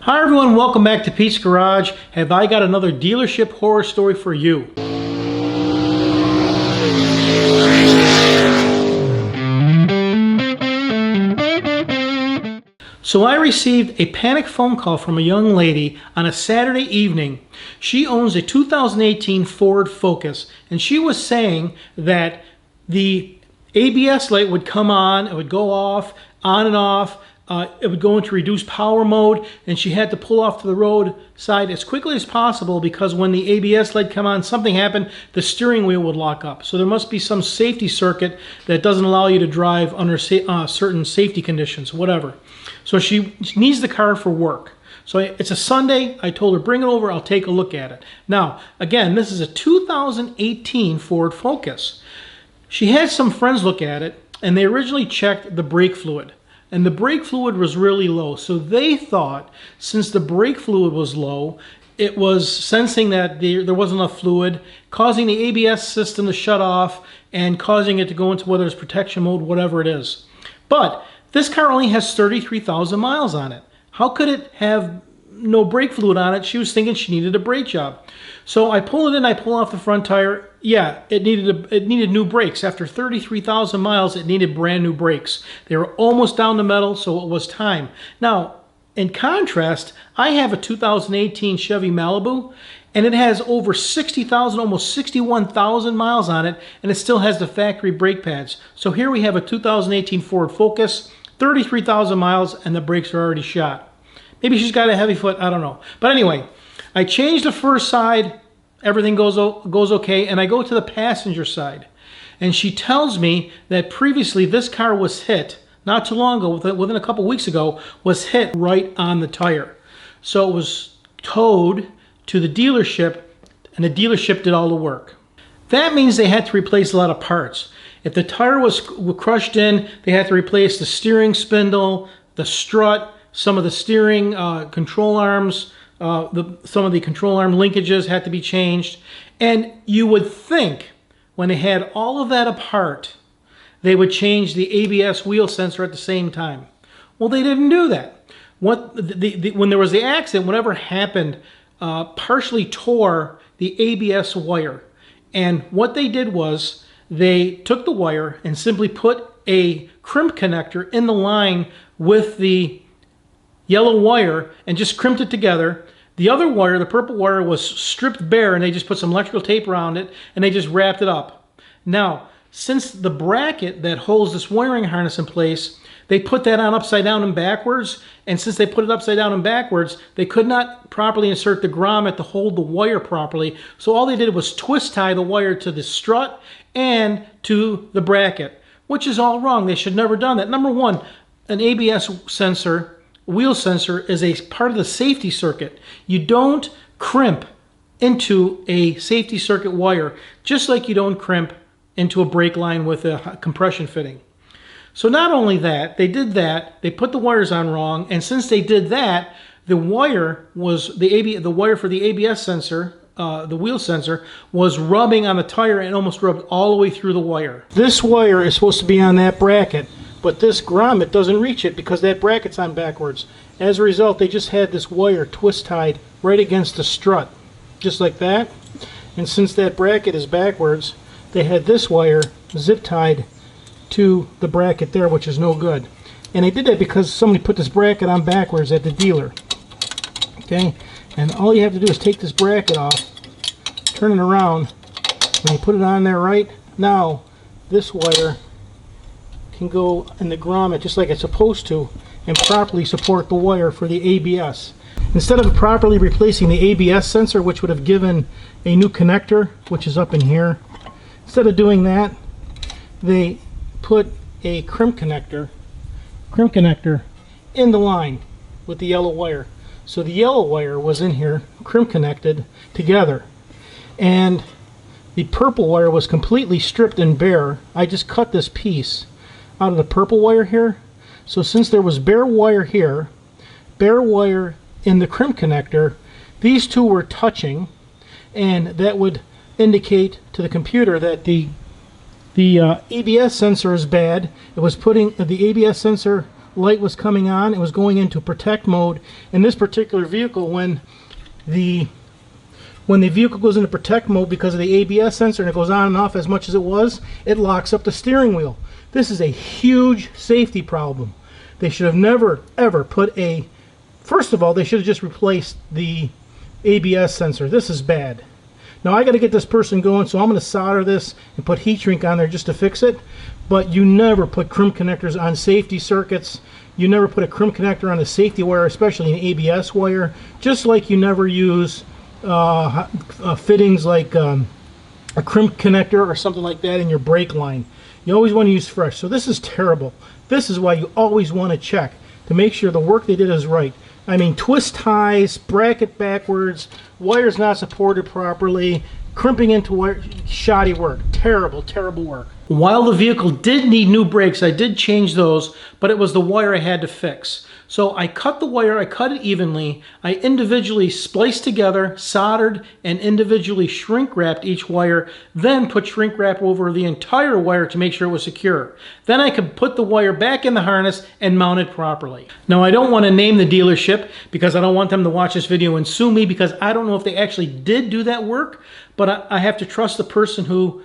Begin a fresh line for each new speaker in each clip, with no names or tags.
Hi everyone, welcome back to Pete's Garage. Have I got another dealership horror story for you? So I received a panic phone call from a young lady on a Saturday evening. She owns a 2018 Ford Focus, and she was saying that the ABS light would come on, it would go off, on and off. It would go into reduced power mode, and she had to pull off to the roadside as quickly as possible because when the ABS light come on, something happened, the steering wheel would lock up. So there must be some safety circuit that doesn't allow you to drive under certain safety conditions, whatever. So she needs the car for work. So it's a Sunday. I told her, bring it over, I'll take a look at it. Now, again, this is a 2018 Ford Focus. She had some friends look at it, and they originally checked the brake fluid. And the brake fluid was really low. So they thought, since the brake fluid was low, it was sensing that there wasn't enough fluid, causing the ABS system to shut off and causing it to go into whether it's protection mode, whatever it is. But this car only has 33,000 miles on it. How could it have no brake fluid on it? She was thinking she needed a brake job. So I pull it in, I pull off the front tire. Yeah, it needed new brakes. After 33,000 miles, it needed brand new brakes. They were almost down the metal, so it was time. Now, in contrast, I have a 2018 Chevy Malibu, and it has over 60,000, almost 61,000 miles on it, and it still has the factory brake pads. So here we have a 2018 Ford Focus, 33,000 miles, and the brakes are already shot. Maybe she's got a heavy foot, I don't know. But anyway, I changed the first side, everything goes okay, and I go to the passenger side. And she tells me that previously this car was hit, not too long ago, within a couple weeks ago, was hit right on the tire. So it was towed to the dealership, and the dealership did all the work. That means they had to replace a lot of parts. If the tire was crushed in, they had to replace the steering spindle, the strut, some of the steering control arms, some of the control arm linkages had to be changed. And you would think when they had all of that apart, they would change the ABS wheel sensor at the same time. Well, they didn't do that. When there was the accident, whatever happened, partially tore the ABS wire. And what they did was they took the wire and simply put a crimp connector in the line with the yellow wire and just crimped it together. The other wire, the purple wire, was stripped bare, and they just put some electrical tape around it and they just wrapped it up. Now, since the bracket that holds this wiring harness in place, they put that on upside down and backwards, and since they put it upside down and backwards, they could not properly insert the grommet to hold the wire properly. So all they did was twist tie the wire to the strut and to the bracket, which is all wrong. They should never have done that. Number one, an ABS sensor, wheel sensor, is a part of the safety circuit. You don't crimp into a safety circuit wire, just like you don't crimp into a brake line with a compression fitting. So not only that, they did that, they put the wires on wrong, and since they did that, the wire was the wire for the ABS sensor, the wheel sensor, was rubbing on the tire and almost rubbed all the way through the wire. This wire is supposed to be on that bracket, but this grommet doesn't reach it because that bracket's on backwards. As a result, they just had this wire twist tied right against the strut, just like that. And since that bracket is backwards, they had this wire zip tied to the bracket there, which is no good. And they did that because somebody put this bracket on backwards at the dealer. Okay, and all you have to do is take this bracket off, turn it around, when you put it on there right, now this wire can go in the grommet just like it's supposed to and properly support the wire for the ABS. Instead of properly replacing the ABS sensor, which would have given a new connector, which is up in here, instead of doing that, they put a crimp connector in the line with the yellow wire. So the yellow wire was in here crimp connected together, and the purple wire was completely stripped and bare. I just cut this piece out of the purple wire here. So since there was bare wire here, bare wire in the crimp connector, these two were touching, and that would indicate to the computer that the ABS sensor is bad. It was putting the ABS sensor light was coming on. It was going into protect mode. In this particular vehicle, when the vehicle goes into protect mode because of the ABS sensor and it goes on and off as much as it was, it locks up the steering wheel. This is a huge safety problem. They should have never ever put a, first of all, they should have just replaced the ABS sensor. This is bad. Now I got to get this person going, so I'm going to solder this and put heat shrink on there just to fix it. But you never put crimp connectors on safety circuits. You never put a crimp connector on a safety wire, especially an ABS wire. Just like you never use fittings like a crimp connector or something like that in your brake line. You always want to use fresh. So this is terrible. This is why you always want to check to make sure the work they did is right. I mean, twist ties, bracket backwards, wires not supported properly, crimping into wire, shoddy work. Terrible, terrible work. While the vehicle did need new brakes, I did change those, but it was the wire I had to fix. So I cut the wire, I cut it evenly, I individually spliced together, soldered, and individually shrink wrapped each wire, then put shrink wrap over the entire wire to make sure it was secure. Then I could put the wire back in the harness and mount it properly. Now I don't want to name the dealership because I don't want them to watch this video and sue me, because I don't know if they actually did do that work, but I have to trust the person who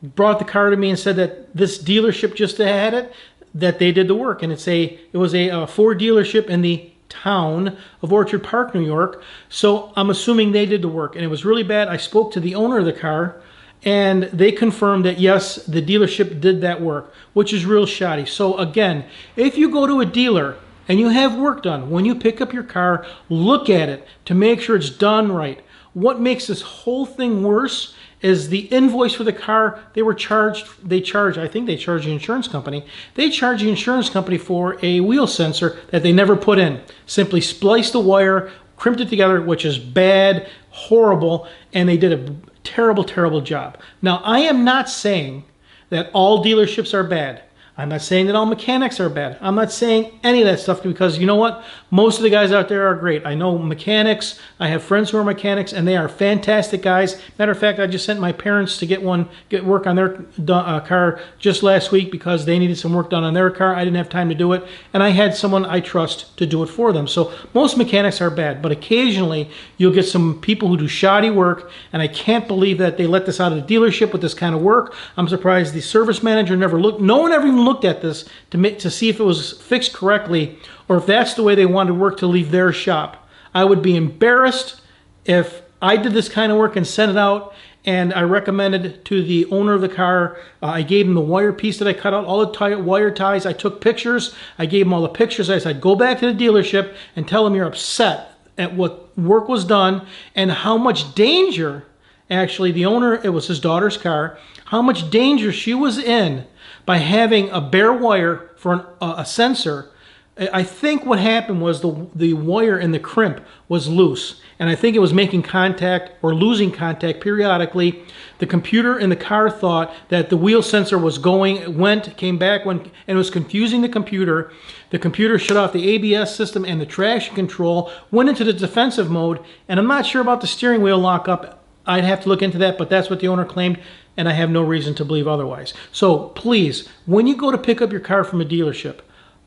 brought the car to me and said that this dealership just had it, that they did the work. And it was a Ford dealership in the town of Orchard Park, New York. So I'm assuming they did the work, and it was really bad. I spoke to the owner of the car, and they confirmed that yes, the dealership did that work, which is real shoddy. So again, if you go to a dealer and you have work done, when you pick up your car, look at it to make sure it's done right. What makes this whole thing worse is the invoice for the car. I think they charge the insurance company. They charge the insurance company for a wheel sensor that they never put in. Simply spliced the wire, crimped it together, which is bad, horrible, and they did a terrible, terrible job. Now, I am not saying that all dealerships are bad. I'm not saying that all mechanics are bad. I'm not saying any of that stuff, because you know what? Most of the guys out there are great. I know mechanics. I have friends who are mechanics, and they are fantastic guys. Matter of fact, I just sent my parents to get work on their car just last week because they needed some work done on their car. I didn't have time to do it, and I had someone I trust to do it for them. So most mechanics are bad, but occasionally you'll get some people who do shoddy work, and I can't believe that they let this out of the dealership with this kind of work. I'm surprised the service manager never looked. No one ever even looked at this to see if it was fixed correctly, or if that's the way they wanted work to leave their shop. I would be embarrassed if I did this kind of work and sent it out and I recommended to the owner of the car. I gave him the wire piece that I cut out, all the wire ties. I took pictures. I gave him all the pictures. I said, go back to the dealership and tell them you're upset at what work was done and how much danger, actually the owner, it was his daughter's car, how much danger she was in by having a bare wire for a sensor. I think what happened was the wire in the crimp was loose, and I think it was making contact or losing contact periodically. The computer in the car thought that the wheel sensor was came back, and it was confusing the computer. The computer shut off the ABS system, and the traction control went into the defensive mode, and I'm not sure about the steering wheel lockup. I'd have to look into that, but that's what the owner claimed, and I have no reason to believe otherwise. So please, when you go to pick up your car from a dealership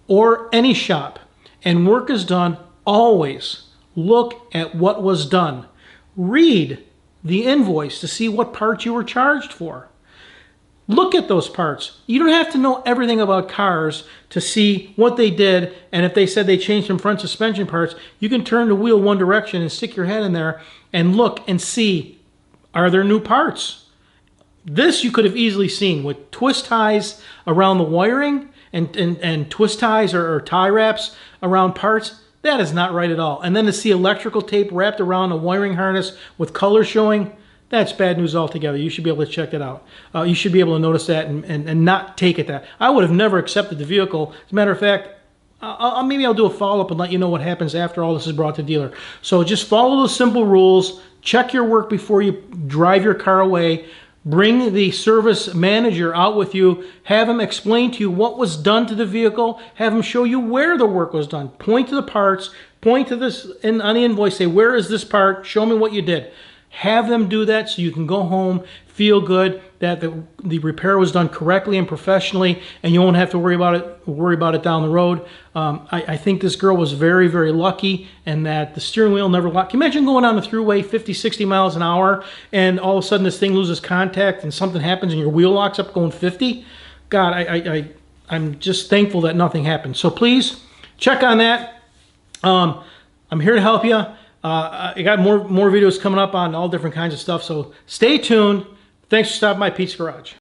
or any shop and work is done, always look at what was done. Read the invoice to see what parts you were charged for. Look at those parts. You don't have to know everything about cars to see what they did, and if they said they changed some front suspension parts, you can turn the wheel one direction and stick your head in there and look and see, are there new parts? This you could have easily seen with twist ties around the wiring and twist ties or tie wraps around parts. That is not right at all. And then to see electrical tape wrapped around a wiring harness with color showing, that's bad news altogether. You should be able to check that out. You should be able to notice that and not take it that. I would have never accepted the vehicle. As a matter of fact, maybe I'll do a follow-up and let you know what happens after all this is brought to the dealer. So just follow those simple rules. Check your work before you drive your car away. Bring the service manager out with you. Have him explain to you what was done to the vehicle. Have him show you where the work was done. Point to the parts. Point to this on the invoice. Say, where is this part? Show me what you did. Have them do that so you can go home, feel good that the repair was done correctly and professionally, and you won't have to worry about it down the road. I think this girl was very, very lucky, and that the steering wheel never locked. Can you imagine going on the thruway 50, 60 miles an hour, and all of a sudden this thing loses contact and something happens and your wheel locks up going 50? God, I'm just thankful that nothing happened. So please check on that. I'm here to help you. I got more videos coming up on all different kinds of stuff, so stay tuned. Thanks for stopping by Pete's Garage.